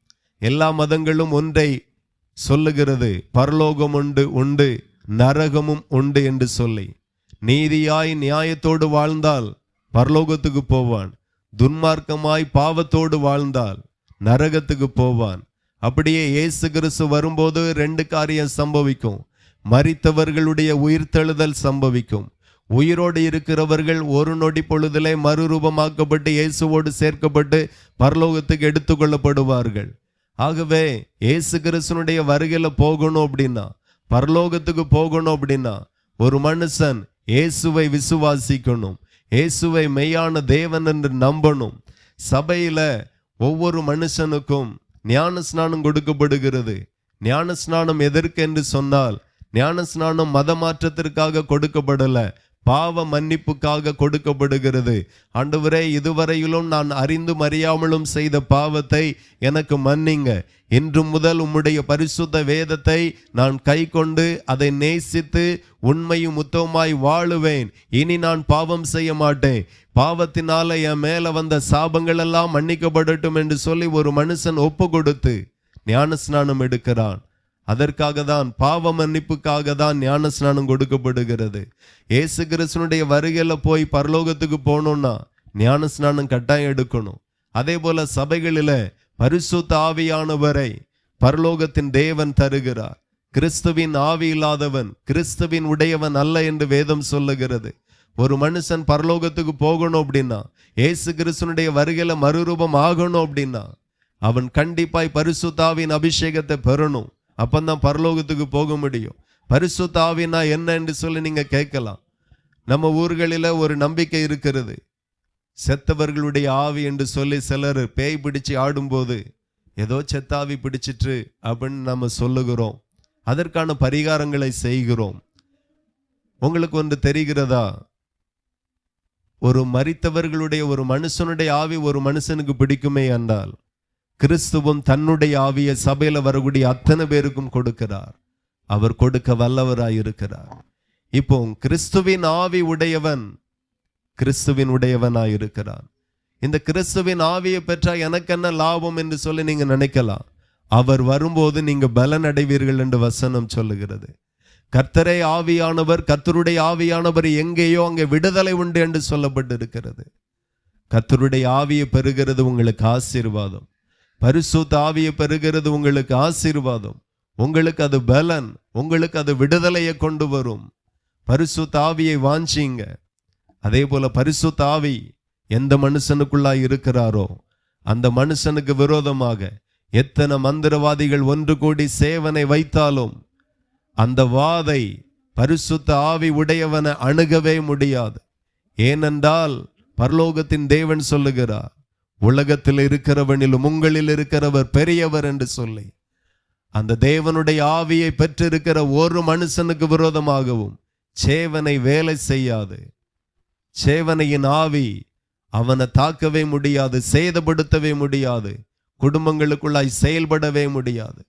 C: எல்லா மதங்களும் ஒன்றை சொல்லுகிறது, பரலோகம் உண்டு, நரகமும் உண்டு என்று சொல்லி. நீதியாய் நியாயத்தோடு வாழ்ந்தால் பரலோகத்துக்கு போவான், துன்மார்க்கமாய் பாவத்தோடு வாழ்ந்தால் நரகத்துக்கு போவான். அப்படியே இயேசு கிறிஸ்து வரும்போது 2 காரியம் சம்பவிக்கும். மரித்தவர்களுடைய உயிர்த்தெழுதல் சம்பவிக்கும். உயிரோடு இருக்கிறவர்கள் ஒரு நொடி பொழுதிலே மறுரூபமாக்கப்பட்டு இயேசுவோடு சேர்க்கப்பட்டு பரலோகத்துக்கு எடுத்துக்கொள்ளப்படுவார்கள். ஆகவே இயேசு கிறிஸ்துனுடைய வருகையில போகணும் அப்படின்னா, பரலோகத்துக்கு போகணும் அப்படின்னா, ஒரு மனுஷன் இயேசுவை விசுவாசிக்கணும், இயேசுவை மெய்யான தேவன் என்று நம்பணும். சபையில ஒவ்வொரு மனுஷனுக்கும் ஞான ஸ்நானம் கொடுக்கப்படுகிறது. ஞான ஸ்நானம் எதற்கு என்று சொன்னால், ஞான ஸ்நானம் மத மாற்றத்திற்காக கொடுக்கப்படல, பாவ மன்னிப்புக்காக கொடுக்கப்படுகிறது. ஆண்டவரே, இதுவரையிலும் நான் அறிந்தும் அறியாமலும் செய்த பாவத்தை எனக்கு மன்னிங்க. இன்று முதல் உம்முடைய பரிசுத்த வேதத்தை நான் கை கொண்டு அதை நேசித்து உண்மையும் உத்தமமாய் வாழுவேன். இனி நான் பாவம் செய்ய மாட்டேன். பாவத்தினால என் மேல வந்த சாபங்கள் எல்லாம் மன்னிக்கப்படட்டும் என்று சொல்லி ஒரு மனுஷன் ஒப்பு கொடுத்து ஞான ஸ்நானம் எடுக்கிறான். அதற்காக தான், பாவ மன்னிப்புக்காக தான் ஞான ஸ்நானம் கொடுக்கப்படுகிறது. இயேசு கிறிஸ்துனுடைய வருகையில போய் பரலோகத்துக்கு போகணும்னா ஞான ஸ்நானம் கட்டாயம் எடுக்கணும். அதே போல சபைகளில பரிசுத்த ஆவியானவரை பரலோகத்தின் தேவன் தருகிறார். கிறிஸ்துவின் ஆவி இல்லாதவன் கிறிஸ்துவின் உடையவன் அல்ல என்று வேதம் சொல்லுகிறது. ஒரு மனுஷன் பரலோகத்துக்கு போகணும் அப்படின்னா, இயேசு கிறிஸ்துனுடைய வருகையில மறுரூபம் ஆகணும் அப்படின்னா, அவன் கண்டிப்பாய் பரிசுத்த ஆவியின் அபிஷேகத்தை பெறணும். அப்பந்தான் பரலோகத்துக்கு போக முடியும். பரிசுத்த ஆவினா என்ன என்று சொல்லி நீங்க கேட்கலாம். நம்ம ஊர்களில் ஒரு நம்பிக்கை இருக்கிறது, செத்தவர்களுடைய ஆவி என்று சொல்லி சிலர் பேய் பிடிச்சு ஆடும்போது ஏதோ செத்தாவி பிடிச்சிட்டு அப்படின்னு நம்ம சொல்லுகிறோம், அதற்கான பரிகாரங்களை செய்கிறோம். உங்களுக்கு ஒன்று தெரிகிறதா? ஒரு மரித்தவர்களுடைய ஒரு மனுஷனுடைய ஆவி ஒரு மனுஷனுக்கு பிடிக்குமே என்றால், கிறிஸ்துவும் தன்னுடைய ஆவியை சபையில வரக்கூடிய அத்தனை பேருக்கும் கொடுக்கிறார். அவர் கொடுக்க வல்லவராய் இருக்கிறார். இப்போ கிறிஸ்துவின் ஆவி உடையவன் கிறிஸ்துவின் உடையவனாய் இருக்கிறான். இந்த கிறிஸ்துவின் ஆவியை பெற்றா எனக்கு என்ன லாபம் என்று சொல்லி நீங்க நினைக்கலாம். அவர் வரும்போது நீங்க பலன் அடைவீர்கள் என்று வசனம் சொல்லுகிறது. கர்த்தரே ஆவியானவர், கர்த்தருடைய ஆவியானவர் எங்கேயோ அங்கே விடுதலை உண்டு என்று சொல்லப்பட்டு இருக்கிறது. கர்த்தருடைய ஆவியை பெறுகிறது உங்களுக்கு ஆசீர்வாதம். பரிசுத்த ஆவியை பெறுகிறது உங்களுக்கு ஆசீர்வாதம். உங்களுக்கு அது பலன், உங்களுக்கு அது விடுதலையை கொண்டு வரும். பரிசுத்த ஆவியை வாஞ்சிங்க. அதே போல பரிசுத்த ஆவி எந்த மனுஷனுக்குள்ளாய் இருக்கிறாரோ அந்த மனுஷனுக்கு விரோதமாக எத்தனை மந்திரவாதிகள் ஒன்று கூடி சேவனை வைத்தாலும் அந்த வாதை பரிசுத்த ஆவி உடையவனை அணுகவே முடியாது. ஏனென்றால் பரலோகத்தின் தேவன் சொல்லுகிறார், உலகத்தில் இருக்கிறவனிலும் உங்களில் இருக்கிறவர் பெரியவர் என்று சொல்லி. அந்த தேவனுடைய ஆவியை பெற்றிருக்கிற ஒரு மனுஷனுக்கு விரோதமாகவும் சேவனை வேலை செய்யாது. சேவனையின் ஆவி அவனை தாக்கவே முடியாது, சேதப்படுத்தவே முடியாது, குடும்பங்களுக்குள்ளாய் செயல்படவே முடியாது.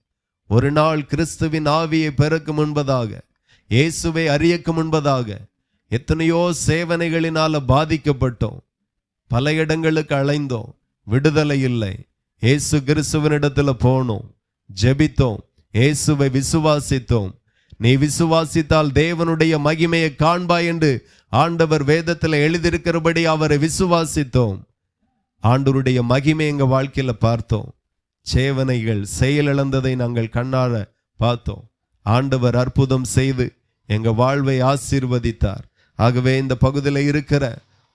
C: ஒரு நாள் கிறிஸ்துவின் ஆவியை பெறக்கு முன்பதாக, இயேசுவை அறியக்கு முன்பதாக எத்தனையோ சேவனைகளினால பாதிக்கப்பட்டோம். பல இடங்களுக்கு அலைந்தோம், விடுதலை இல்லை. இயேசு கிறிஸ்துவனிடத்துல போனோம், ஜெபித்தோம், இயேசுவை விசுவாசித்தோம். நீ விசுவாசித்தால் தேவனுடைய மகிமையை காண்பாய் என்று ஆண்டவர் வேதத்தில் எழுதியிருக்கிறபடி அவரை விசுவாசித்தோம். ஆண்டவருடைய மகிமை எங்க வாழ்க்கையில பார்த்தோம். சேவனைகள் செயலிழந்ததை நாங்கள் கண்ணார பார்த்தோம். ஆண்டவர் அற்புதம் செய்து எங்க வாழ்வை ஆசீர்வதித்தார். ஆகவே இந்த பகுதியில் இருக்கிற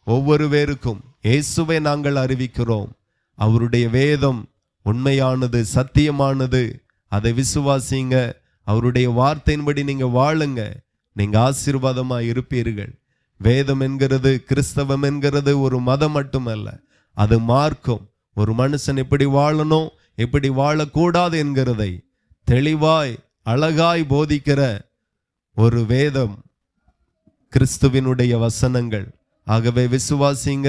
C: ஒவ்வொரு பேருக்கும் இயேசுவை நாங்கள் அறிவிக்கிறோம். அவருடைய வேதம் உண்மையானது, சத்தியமானது. அதை விசுவாசிங்க. அவருடைய வார்த்தையின்படி நீங்க வாழுங்க. நீங்க ஆசீர்வாதமா இருப்பீர்கள். வேதம் என்கிறது, கிறிஸ்தவம் என்கிறது ஒரு மதம் மட்டுமல்ல, அது மார்க்கம். ஒரு மனுஷன் எப்படி வாழணும், எப்படி வாழக்கூடாது என்கிறதை தெளிவாய் அழகாய் போதிக்கிற ஒரு வேதம் கிறிஸ்துவினுடைய வசனங்கள். ஆகவே விசுவாசிங்க,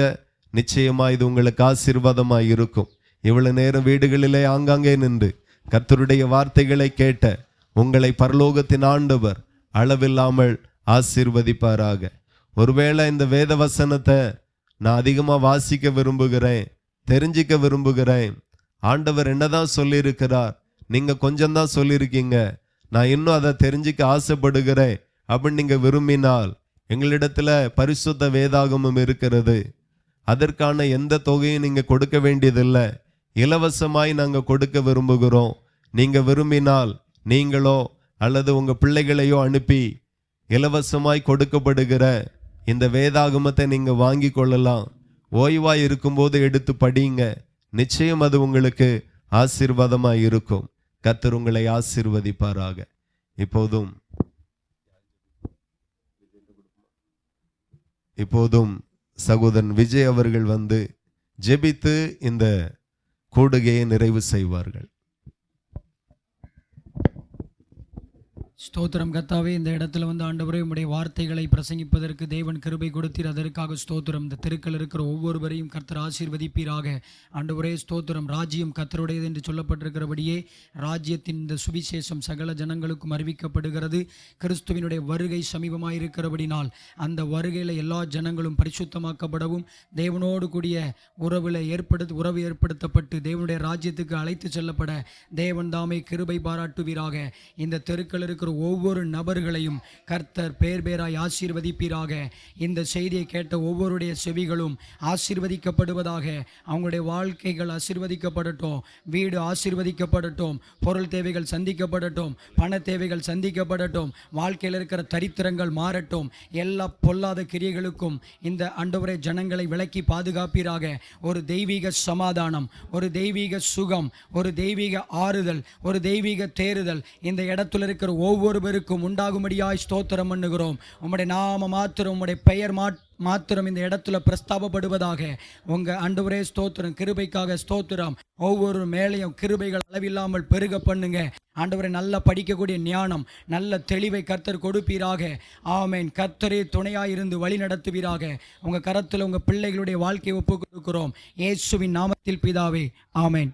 C: நிச்சயமா இது உங்களுக்கு ஆசீர்வாதமாய் இருக்கும். இவ்வளவு நேரம் வீடுகளிலே ஆங்காங்கே நின்று கர்த்தருடைய வார்த்தைகளை கேட்ட உங்களை பரலோகத்தின் ஆண்டவர் அளவில்லாமல் ஆசீர்வதிப்பாராக. ஒருவேளை இந்த வேத வசனத்தை நான் அதிகமா வாசிக்க விரும்புகிறேன், தெரிஞ்சிக்க விரும்புகிறேன், ஆண்டவர் என்னதான் சொல்லியிருக்கிறார், நீங்க கொஞ்சம் தான் சொல்லியிருக்கீங்க, நான் இன்னும் அதை தெரிஞ்சிக்க ஆசைப்படுகிறேன் அப்படின்னு நீங்க விரும்பினால், எங்களிடத்துல பரிசுத்த வேதாகமம் இருக்கிறது. அதற்கான எந்த தொகையும் நீங்க கொடுக்க வேண்டியதில்லை, இலவசமாய் நாங்க கொடுக்க விரும்புகிறோம். நீங்க விரும்பினால் நீங்களோ அல்லது உங்க பிள்ளைகளையோ அனுப்பி இலவசமாய் கொடுக்கப்படுகிற இந்த வேதாகமத்தை நீங்க வாங்கி கொள்ளலாம். ஓய்வாய் இருக்கும்போது எடுத்து படிங்க. நிச்சயம் அது உங்களுக்கு ஆசீர்வாதமாய் இருக்கும். கர்த்தர் உங்களை ஆசீர்வதிப்பாராக. இப்போதும் சகோதரன் விஜய் அவர்கள் வந்து ஜெபித்து இந்த கூடுகையை நிறைவு செய்வார்கள்.
D: ஸ்தோத்திரம் கர்த்தாவே, இந்த இடத்துல வந்து ஆண்டவரே உம்முடைய வார்த்தைகளை பிரசங்கிப்பதற்கு தேவன் கிருபை கொடுத்தீர். அதற்காக ஸ்தோத்திரம். இந்த தெருக்கள் இருக்கிற ஒவ்வொருவரையும் கர்த்தர் ஆசீர்வதிப்பீராக. ஆண்டவரே ஸ்தோத்திரம். ராஜ்யம் கர்த்தருடையது என்று சொல்லப்பட்டிருக்கிறபடியே ராஜ்யத்தின் இந்த சுவிசேஷம் சகல ஜனங்களுக்கும் அறிவிக்கப்படுகிறது. கிறிஸ்துவினுடைய வருகை சமீபமாயிருக்கிறபடினால் அந்த வருகையில் எல்லா ஜனங்களும் பரிசுத்தமாக்கப்படவும் தேவனோடு கூடிய உறவு ஏற்படுத்தப்பட்டு தேவனுடைய ராஜ்யத்துக்கு அழைத்து செல்லப்பட தேவன் தாமே கிருபை பாராட்டுவீராக. இந்த தெருக்கள் இருக்கிற ஒவ்வொரு நபர்களையும் கர்த்தர் பேர் பேராய் ஆசீர்வதிப்பீராக. இந்த செய்தியை கேட்ட ஒவ்வொருடைய செவிகளும் ஆசீர்வதிக்கப்படுவதாக. அவங்களுடைய வாழ்க்கைகள் ஆசீர்வதிக்கப்படட்டும், வீடு ஆசீர்வதிக்கப்படட்டும், பொருள் தேவைகள் சந்திக்கப்படட்டும், பண தேவைகள் சந்திக்கப்படட்டும், வாழ்க்கையில் இருக்கிற தரித்திரங்கள் மாறட்டும். எல்லா பொல்லாத கிரியைகளுக்கும் இந்த ஆண்டவரே ஜனங்களை விலக்கி பாதுகாப்பீராக. ஒரு தெய்வீக சமாதானம், ஒரு தெய்வீக சுகம், ஒரு தெய்வீக ஆறுதல், ஒரு தெய்வீக தேறுதல் இந்த இடத்துல இருக்கிற ஒவ்வொரு ஒவ்வொருவருக்கும் உண்டாகும்படியாய் ஸ்தோத்திரம் பண்ணுகிறோம். உம்முடைய நாம மாத்திரம், உம்முடைய பெயர் மாத்திரம் இந்த இடத்துல பிரஸ்தாபப்படுவதாக. உங்க ஆண்டவரே ஸ்தோத்திரம், கிருபைக்காக ஸ்தோத்திரம். ஒவ்வொரு மேலையும் கிருபைகள் அளவில்லாமல் பெருக பண்ணுங்க ஆண்டவரே. நல்ல படிக்கக்கூடிய ஞானம், நல்ல தெளிவை கர்த்தர் கொடுப்பீராக. ஆமேன். கர்த்தரே துணையாயிருந்து வழி நடத்துவீராக. உங்க கரத்தில் உங்க பிள்ளைகளுடைய வாழ்க்கையை ஒப்பு கொடுக்கிறோம், இயேசுவின் நாமத்தில் பிதாவே, ஆமேன்.